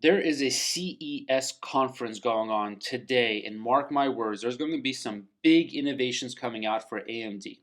There is a CES conference going on today, and mark my words, there's going to be some big innovations coming out for AMD.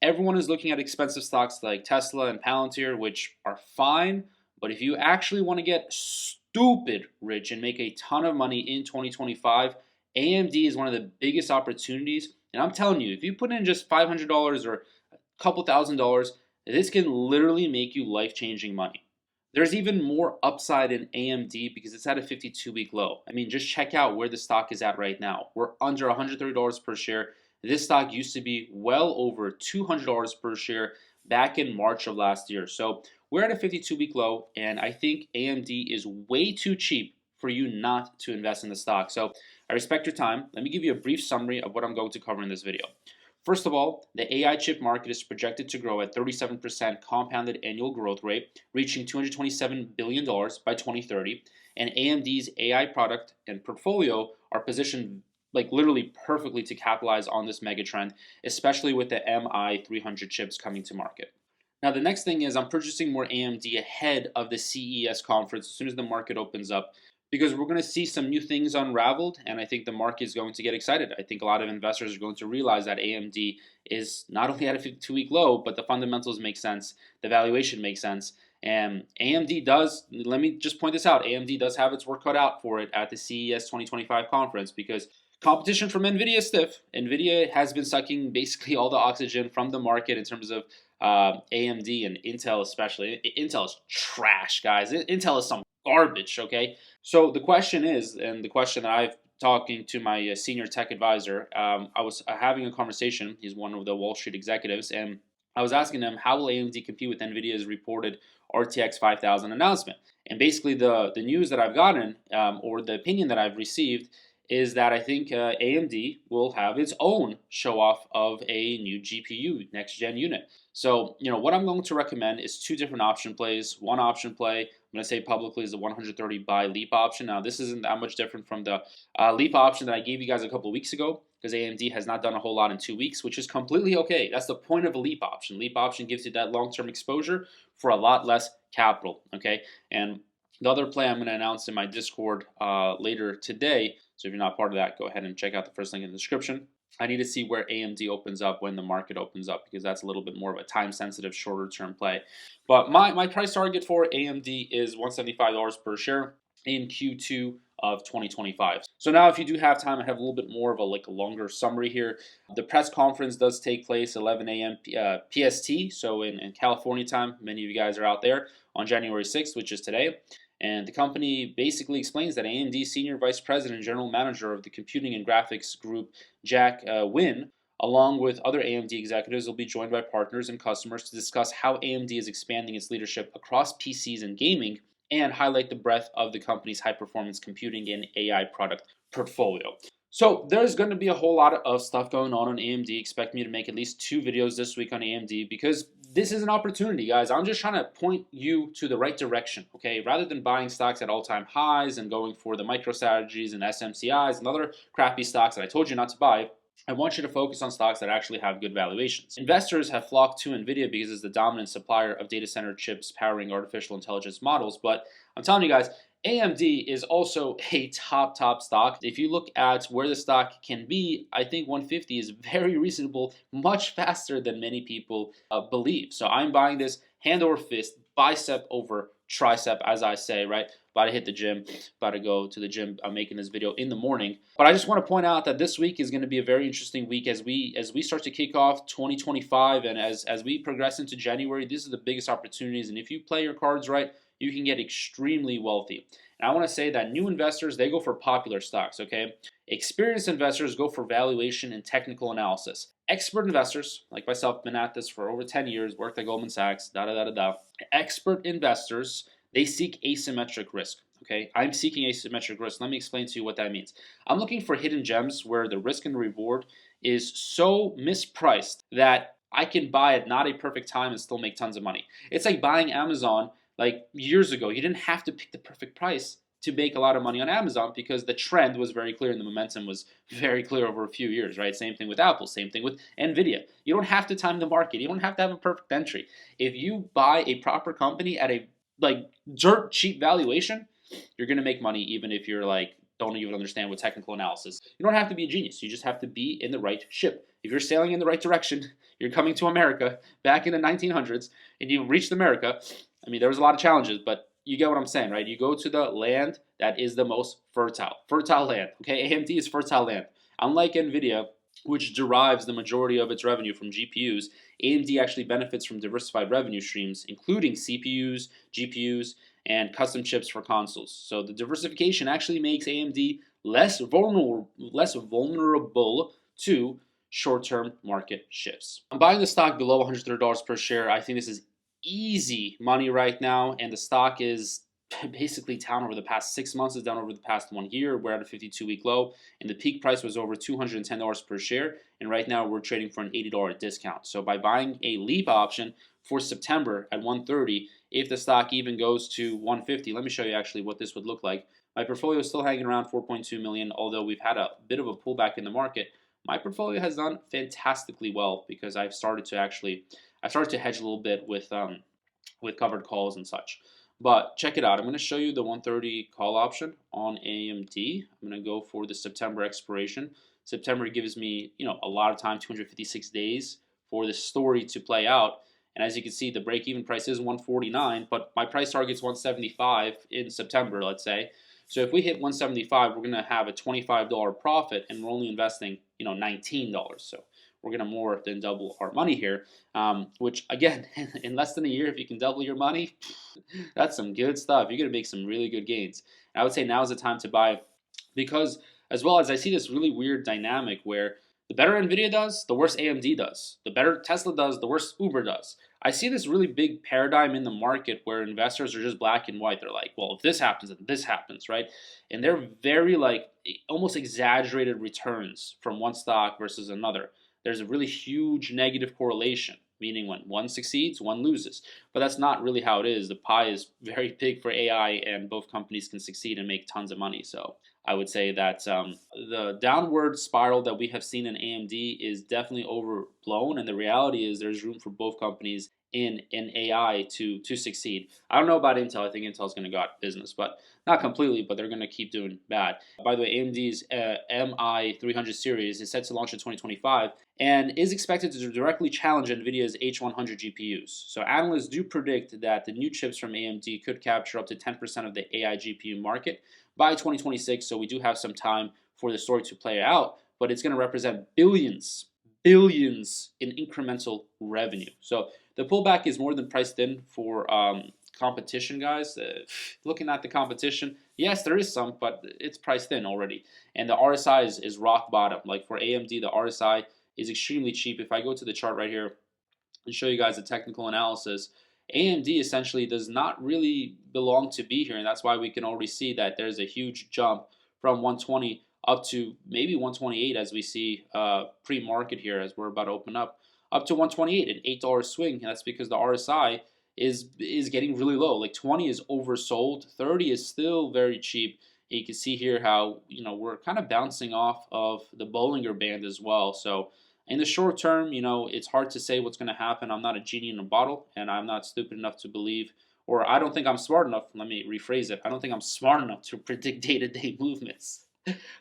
Everyone is looking at expensive stocks like Tesla and Palantir, which are fine, but if you actually want to get stupid rich and make a ton of money in 2025, AMD is one of the biggest opportunities. And I'm telling you, if you put in just $500 or a couple $1,000s, this can literally make you life changing money. There's even more upside in AMD because it's at a 52-week low. I mean, just check out where the stock is at right now. We're under $130 per share. This stock used to be well over $200 per share back in March of last year. So we're at a 52-week low, and I think AMD is way too cheap for you not to invest in the stock. So I respect your time. Let me give you a brief summary of what I'm going to cover in this video. First of all, the AI chip market is projected to grow at 37% compounded annual growth rate, reaching $227 billion by 2030. And AMD's AI product and portfolio are positioned like literally perfectly to capitalize on this megatrend, especially with the MI300 chips coming to market. Now, the next thing is I'm purchasing more AMD ahead of the CES conference as soon as the market opens up because we're going to see some new things unraveled, and I think the market is going to get excited. I think a lot of investors are going to realize that AMD is not only at a 52-week low, but the fundamentals make sense, the valuation makes sense, and AMD does, let me just point this out, AMD does have its work cut out for it at the CES 2025 conference because competition from NVIDIA is stiff. NVIDIA has been sucking basically all the oxygen from the market in terms of AMD and Intel especially. Intel is trash, guys. Intel is some garbage, okay? So the question is, and the question that I've talking to my senior tech advisor, I was having a conversation. He's one of the Wall Street executives, and I was asking him how will AMD compete with NVIDIA's reported RTX 5000 announcement. And basically, the news that I've gotten, or the opinion that I've received, is that I think AMD will have its own show off of a new GPU next gen unit. So, what I'm going to recommend is two different option plays. One option play, I'm going to say publicly, is the 130 buy leap option. Now, this isn't that much different from the leap option that I gave you guys a couple of weeks ago because AMD has not done a whole lot in 2 weeks, which is completely okay. That's the point of a leap option. Leap option gives you that long term exposure for a lot less capital, okay? And the other play I'm going to announce in my Discord later today. So if you're not part of that, go ahead and check out the first link in the description. I need to see where AMD opens up when the market opens up because that's a little bit more of a time-sensitive, shorter-term play. But my price target for AMD is $175 per share in Q2 of 2025. So now if you do have time, I have a little bit more of a longer summary here. The press conference does take place 11 a.m. PST, so in California time. Many of you guys are out there on January 6th, which is today. And the company basically explains that AMD Senior Vice President and General Manager of the Computing and Graphics Group, Jack Wynn, along with other AMD executives, will be joined by partners and customers to discuss how AMD is expanding its leadership across PCs and gaming and highlight the breadth of the company's high-performance computing and AI product portfolio. So there's going to be a whole lot of stuff going on AMD. Expect me to make at least 2 videos this week on AMD because this is an opportunity, guys. I'm just trying to point you to the right direction, okay? Rather than buying stocks at all-time highs and going for the MicroStrategies and SMCIs and other crappy stocks that I told you not to buy, I want you to focus on stocks that actually have good valuations. Investors have flocked to NVIDIA because it's the dominant supplier of data center chips powering artificial intelligence models, but I'm telling you guys, AMD is also a top stock. If you look at where the stock can be, I think 150 is very reasonable, much faster than many people believe. So I'm buying this hand over fist, bicep over tricep, as I say, right? About to hit the gym, about to go to the gym. I'm making this video in the morning. But I just want to point out that this week is going to be a very interesting week as we start to kick off 2025 and as we progress into January. These are the biggest opportunities, and if you play your cards right, you can get extremely wealthy. And I want to say that new investors, they go for popular stocks, okay? Experienced investors go for valuation and technical analysis. Expert investors, like myself, been at this for over 10 years, worked at Goldman Sachs, Expert investors, they seek asymmetric risk, okay? I'm seeking asymmetric risk. Let me explain to you what that means. I'm looking for hidden gems where the risk and reward is so mispriced that I can buy at not a perfect time and still make tons of money. It's like buying Amazon like years ago. You didn't have to pick the perfect price to make a lot of money on Amazon because the trend was very clear and the momentum was very clear over a few years, right? Same thing with Apple, same thing with NVIDIA. You don't have to time the market. You don't have to have a perfect entry. If you buy a proper company at a dirt cheap valuation, you're going to make money even if you're like, don't even understand what technical analysis. You don't have to be a genius. You just have to be in the right ship. If you're sailing in the right direction, you're coming to America back in the 1900s, and you reached America. I mean, there was a lot of challenges, but you get what I'm saying, right? You go to the land that is the most fertile land. Okay, AMD is fertile land. Unlike Nvidia, which derives the majority of its revenue from GPUs, AMD actually benefits from diversified revenue streams, including CPUs, GPUs, and custom chips for consoles. So the diversification actually makes AMD less vulnerable to short-term market shifts. I'm buying the stock below $130 per share. I think this is easy money right now, and the stock is basically down over the past 6 months. Is down over the past 1 year. We're at a 52-week low, and the peak price was over $210 per share, and right now we're trading for an $80 discount. So by buying a leap option for September at 130, if the stock even goes to 150, let me show you actually what this would look like. My portfolio is still hanging around 4.2 million, although we've had a bit of a pullback in the market. My portfolio has done fantastically well because I've started to hedge a little bit with covered calls and such. But check it out. I'm going to show you the 130 call option on AMD. I'm going to go for the September expiration. September gives me, a lot of time, 256 days for the story to play out. And as you can see, the break-even price is 149, but my price target is 175 in September, let's say. So if we hit 175, we're going to have a $25 profit, and we're only investing, $19. So we're going to more than double our money here, which, again, in less than a year, if you can double your money, that's some good stuff. You're going to make some really good gains. And I would say now is the time to buy, because as well as I see this really weird dynamic where the better Nvidia does, the worse AMD does. The better Tesla does, the worse Uber does. I see this really big paradigm in the market where investors are just black and white. They're like, well, if this happens, then this happens, right? And they're very almost exaggerated returns from one stock versus another. There's a really huge negative correlation, meaning when one succeeds, one loses. But that's not really how it is. The pie is very big for AI, and both companies can succeed and make tons of money. So I would say that the downward spiral that we have seen in AMD is definitely overblown, and the reality is there's room for both companies in AI to succeed. I don't know about Intel. I think Intel's going to go out of business, but not completely, but they're going to keep doing bad. By the way, AMD's MI300 series is set to launch in 2025 and is expected to directly challenge NVIDIA's H100 GPUs. So analysts do predict that the new chips from AMD could capture up to 10% of the AI GPU market by 2026, so we do have some time for the story to play out, but it's going to represent billions in incremental revenue. So the pullback is more than priced in for competition, guys. Looking at the competition, yes, there is some, but it's priced in already. And the RSI is rock bottom. Like for AMD, the RSI is extremely cheap. If I go to the chart right here and show you guys the technical analysis, AMD essentially does not really belong to be here, and that's why we can already see that there's a huge jump from 120 up to maybe 128 as we see pre-market here as we're about to open up to 128, an $8 swing, and that's because the RSI is getting really low. Like 20 is oversold, 30 is still very cheap. And you can see here how we're kind of bouncing off of the Bollinger Band as well. So in the short term, it's hard to say what's going to happen. I'm not a genie in a bottle, and I'm not stupid enough to believe, or I don't think I'm smart enough. Let me rephrase it. I don't think I'm smart enough to predict day-to-day movements.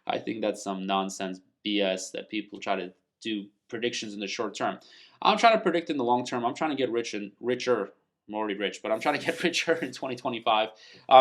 I think that's some nonsense BS that people try to do predictions in the short term. I'm trying to predict in the long term. I'm trying to get richer. I'm already rich, but I'm trying to get richer in 2025.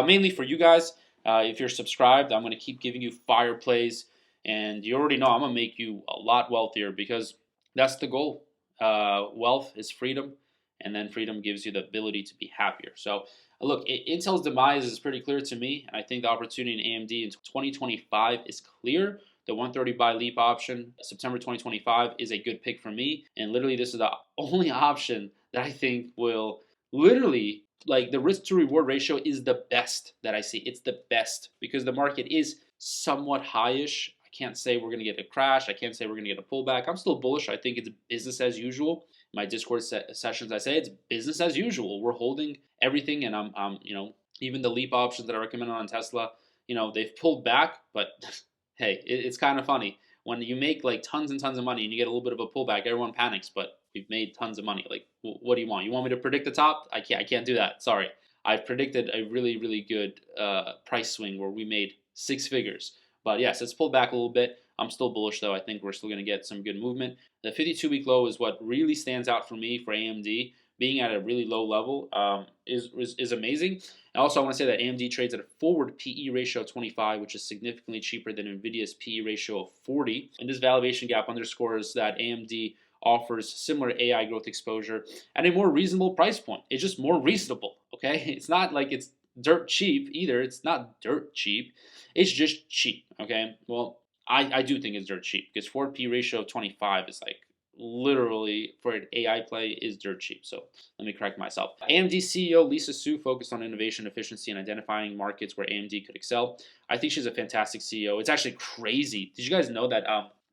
Mainly for you guys. If you're subscribed, I'm going to keep giving you fire plays. And you already know I'm going to make you a lot wealthier because that's the goal. Wealth is freedom, and then freedom gives you the ability to be happier. So look, Intel's demise is pretty clear to me. I think the opportunity in AMD in 2025 is clear. The 130 buy leap option, September 2025, is a good pick for me. And literally, this is the only option that I think will literally, like, the risk to reward ratio is the best that I see. It's the best because the market is somewhat highish. I can't say we're going to get a crash. I can't say we're going to get a pullback. I'm still bullish. I think it's business as usual. In my Discord sessions, I say it's business as usual. We're holding everything, and I'm even the leap options that I recommended on Tesla, they've pulled back, but hey, it's kind of funny. When you make like tons and tons of money and you get a little bit of a pullback, everyone panics, but we've made tons of money. Like, what do you want? You want me to predict the top? I can't do that. Sorry. I predicted a really, really good price swing where we made 6 figures. But yes, it's pulled back a little bit. I'm still bullish though. I think we're still going to get some good movement. The 52-week low is what really stands out for me for AMD. Being at a really low level is amazing. And also, I want to say that AMD trades at a forward PE ratio of 25, which is significantly cheaper than NVIDIA's PE ratio of 40. And this valuation gap underscores that AMD offers similar AI growth exposure at a more reasonable price point. It's just more reasonable, okay? It's not like it's dirt cheap either. It's not dirt cheap. It's just cheap, okay? Well, I do think it's dirt cheap because forward P ratio of 25 is like literally for an AI play is dirt cheap. So let me correct myself. AMD CEO Lisa Su focused on innovation, efficiency, and identifying markets where AMD could excel. I think she's a fantastic CEO. It's actually crazy. Did you guys know that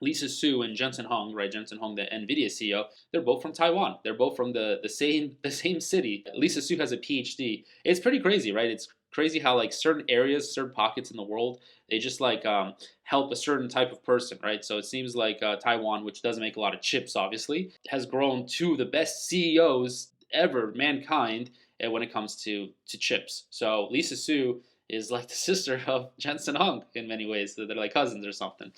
Lisa Su and Jensen Huang, right? Jensen Huang, the NVIDIA CEO, they're both from Taiwan. They're both from the same city. Lisa Su has a PhD. It's pretty crazy, right? It's crazy how like certain areas, certain pockets in the world, they just like help a certain type of person, right? So it seems like Taiwan, which doesn't make a lot of chips, obviously, has grown to the best CEOs ever, mankind, when it comes to chips. So Lisa Su is like the sister of Jensen Huang in many ways. They're like cousins or something.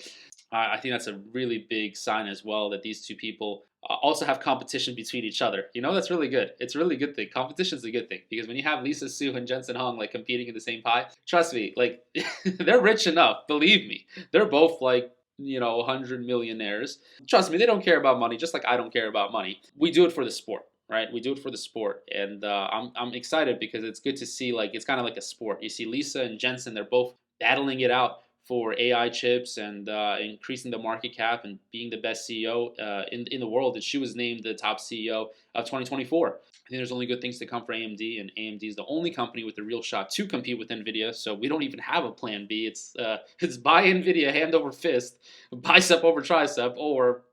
I think that's a really big sign as well that these two people also have competition between each other. You know, that's really good. It's a really good thing. Competition is a good thing because when you have Lisa Su and Jensen Hung like competing in the same pie, trust me, like they're rich enough. Believe me, they're both like 100 millionaires. Trust me, they don't care about money, just like I don't care about money. We do it for the sport. Right, we do it for the sport, and I'm excited because it's good to see like it's kind of like a sport. You see Lisa and Jensen, they're both battling it out for AI chips and increasing the market cap and being the best CEO in the world. And she was named the top CEO of 2024. I think there's only good things to come for AMD, and AMD is the only company with a real shot to compete with NVIDIA. So we don't even have a plan B. It's buy NVIDIA hand over fist, bicep over tricep, or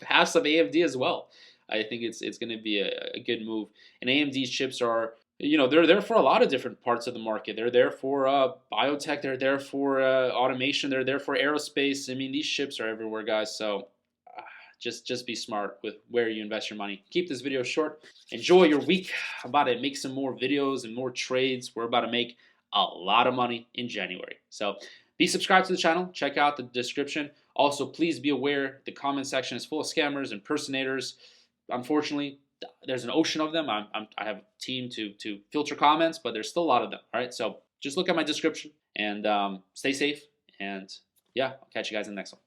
have some AMD as well. I think it's going to be a good move. And AMD's chips are they're there for a lot of different parts of the market. They're there for biotech. They're there for automation. They're there for aerospace. I mean, these chips are everywhere, guys. So just be smart with where you invest your money. Keep this video short. Enjoy your week. I'm about to make some more videos and more trades. We're about to make a lot of money in January. So be subscribed to the channel. Check out the description. Also, please be aware the comment section is full of scammers, impersonators. Unfortunately, there's an ocean of them. I have a team to filter comments, but there's still a lot of them. All right, so just look at my description and stay safe. And yeah, I'll catch you guys in the next one.